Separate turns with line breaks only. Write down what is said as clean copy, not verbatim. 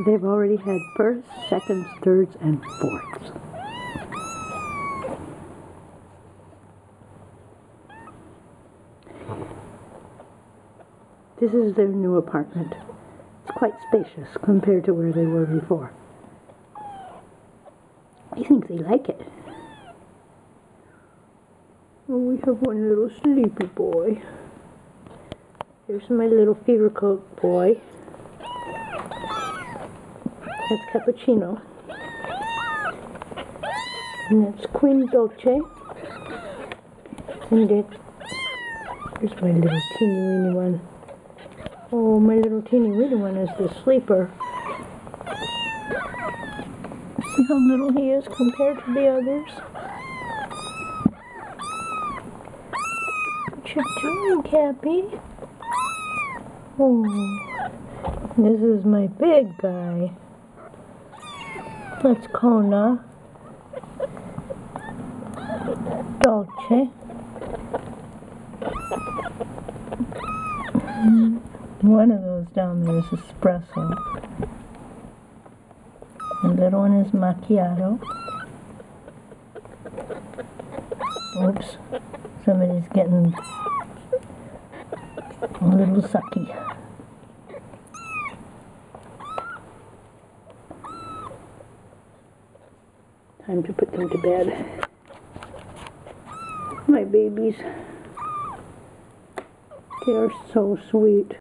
They've already had firsts, seconds, thirds, and fourths. This is their new apartment. It's quite spacious compared to where they were before. I think they like it. Well, we have one little sleepy boy. Here's my little fever coat boy. That's Cappuccino. And that's Queen Dolce. And here's my little teeny weeny one. Oh, my little teeny weeny one is the sleeper. See how little he is compared to the others? What you doing, Cappy? Oh, this is my big guy. That's Kona. Dolce. One of those down there is espresso. The little one is macchiato. Oops, somebody's getting a little sucky. Time to put them to bed. My babies. They are so sweet.